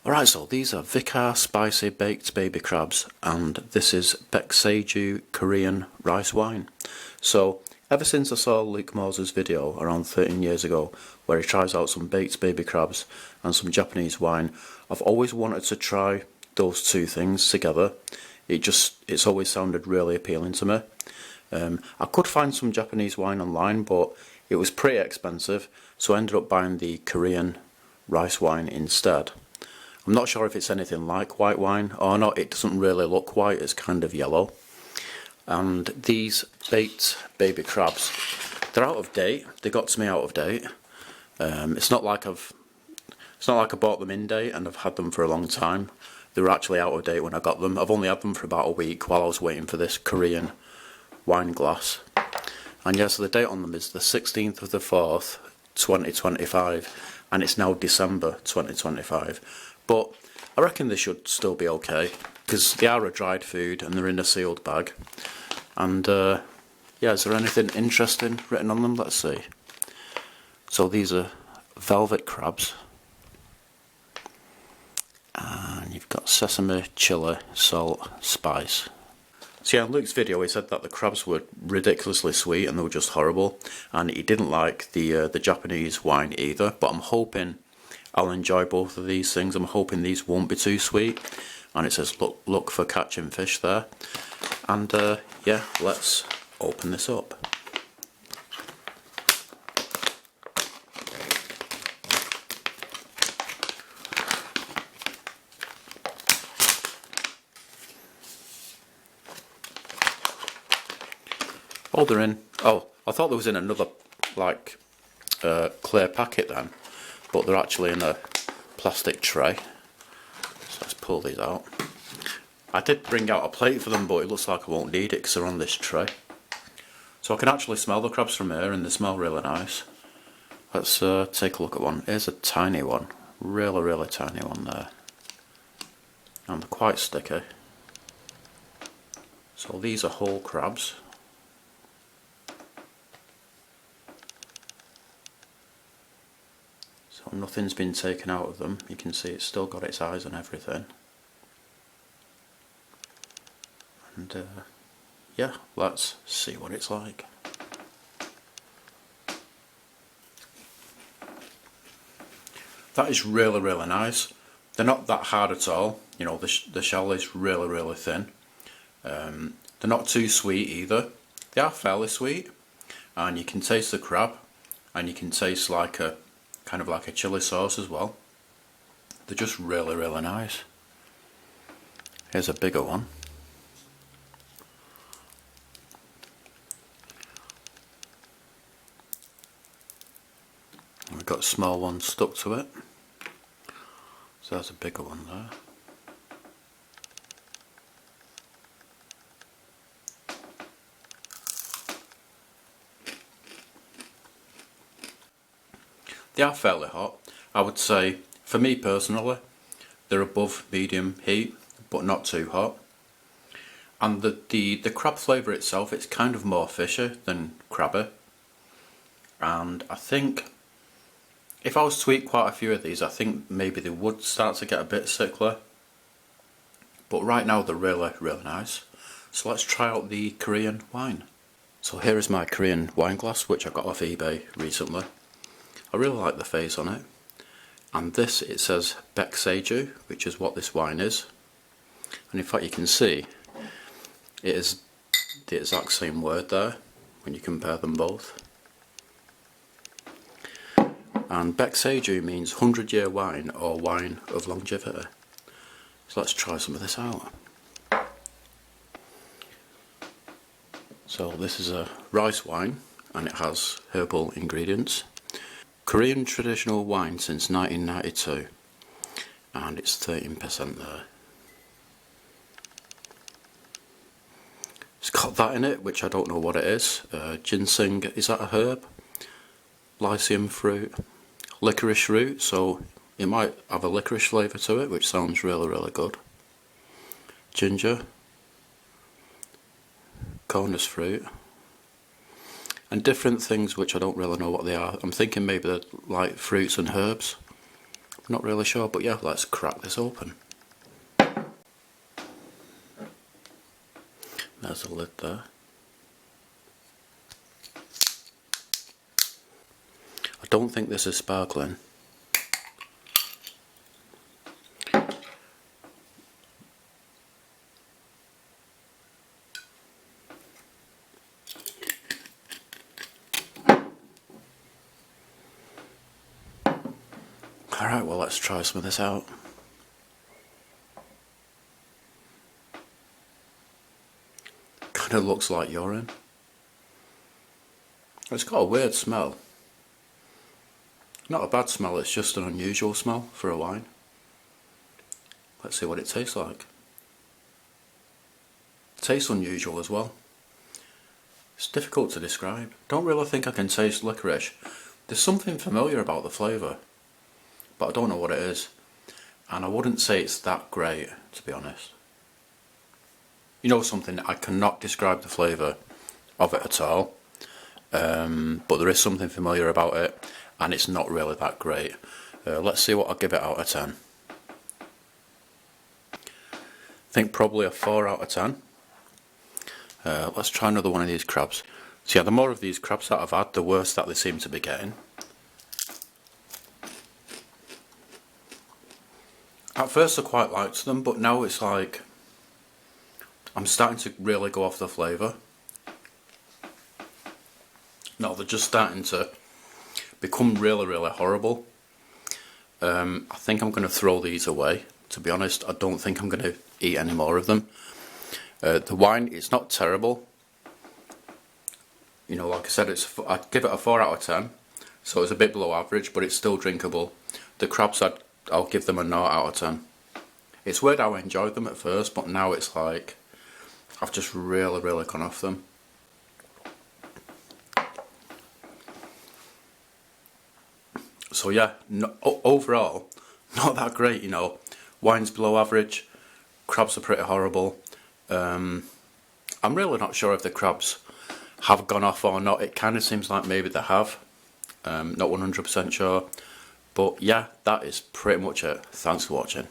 Alright, so these are Vikar spicy baked baby crabs, and this is Bekseju Korean rice wine. So, ever since I saw Luke Moore's video around 13 years ago, where he tries out some baked baby crabs and some Japanese wine, I've always wanted to try those two things together. It's always sounded really appealing to me. I could find some Japanese wine online, but it was pretty expensive, so I ended up buying the Korean rice wine instead. I'm not sure if it's anything like white wine or not. It doesn't really look white, it's kind of yellow. And these baked baby crabs, they're out of date. They got to me out of date. It's not like I bought them in date and I've had them for a long time. They were actually out of date when I got them. I've only had them for about a week while I was waiting for this Korean wine glass. And yeah, so the date on them is the 16th of the 4th, 2025, and it's now December 2025. But I reckon they should still be okay, because they are a dried food and they're in a sealed bag. And yeah, is there anything interesting written on them? Let's see. So these are velvet crabs. And you've got sesame, chili, salt, spice. So yeah, in Luke's video he said that the crabs were ridiculously sweet and they were just horrible. And he didn't like the Japanese wine either, but I'm hoping I'll enjoy both of these things. I'm hoping these won't be too sweet. And it says look for catching fish there. And yeah, let's open this up. Oh, they're in. Oh, I thought there was in another like clear packet then. But they're actually in a plastic tray. So let's pull these out. I did bring out a plate for them, but it looks like I won't need it because they're on this tray. So I can actually smell the crabs from here and they smell really nice. Let's take a look at one. Here's a tiny one. Really tiny one there. And they're quite sticky. So these are whole crabs. So nothing's been taken out of them. You can see it's still got its eyes and everything. And yeah, let's see what it's like. That is really nice. They're not that hard at all. You know, the shell is really thin. They're not too sweet either. They are fairly sweet, and you can taste the crab, and you can taste like a kind of like a chili sauce as well. They're just really nice. Here's a bigger one. We've got a small one stuck to it. So that's a bigger one there. They are fairly hot. I would say, for me personally, they're above medium heat, but not too hot. And the crab flavour itself, it's kind of more fishy than crabby. And I think, if I was to eat quite a few of these, I think maybe they would start to get a bit sickly. But right now they're really nice. So let's try out the Korean wine. So here is my Korean wine glass, which I got off eBay recently. I really like the face on it. And this, it says Bekseju, which is what this wine is. And in fact you can see it is the exact same word there when you compare them both. And Bekseju means 100-year wine or wine of longevity. So let's try some of this out. So this is a rice wine and it has herbal ingredients. Korean traditional wine since 1992, and it's 13% there. It's got that in it, which I don't know what it is. Ginseng, is that a herb? Lycium fruit, licorice root, so it might have a licorice flavour to it, which sounds really good. Ginger, cornus fruit, and different things which I don't really know what they are. I'm thinking maybe they're like fruits and herbs, Not really sure, but yeah, let's crack this open. There's a lid there. I don't think this is sparkling. Alright, well, let's try some of this out. Kinda looks like urine. It's got a weird smell. Not a bad smell, it's just an unusual smell for a wine. Let's see what it tastes like. It tastes unusual as well. It's difficult to describe. Don't really think I can taste licorice. There's something familiar about the flavour, but I don't know what it is. And I wouldn't say it's that great, to be honest. You know something, I cannot describe the flavour of it at all. But there is something familiar about it, and it's not really that great. Let's see what I'll give it out of 10. I think probably a 4 out of 10. Let's try another one of these crabs. So yeah, the more of these crabs that I've had, the worse that they seem to be getting. At first I quite liked them, but now it's like I'm starting to really go off the flavour. No, they're just starting to become really, really horrible. I think I'm going to throw these away, to be honest. I don't think I'm going to eat any more of them. The wine, it's not terrible. You know, like I said, I'd give it a 4 out of 10. So it's a bit below average, but it's still drinkable. The crabs, I'll give them a 0 out of 10. It's weird how I enjoyed them at first, but now it's like I've just really, really gone off them. So yeah, overall, not that great, you know. Wine's below average, crabs are pretty horrible. I'm really not sure if the crabs have gone off or not. It kind of seems like maybe they have. Not 100% sure. But yeah, that is pretty much it. Thanks for watching.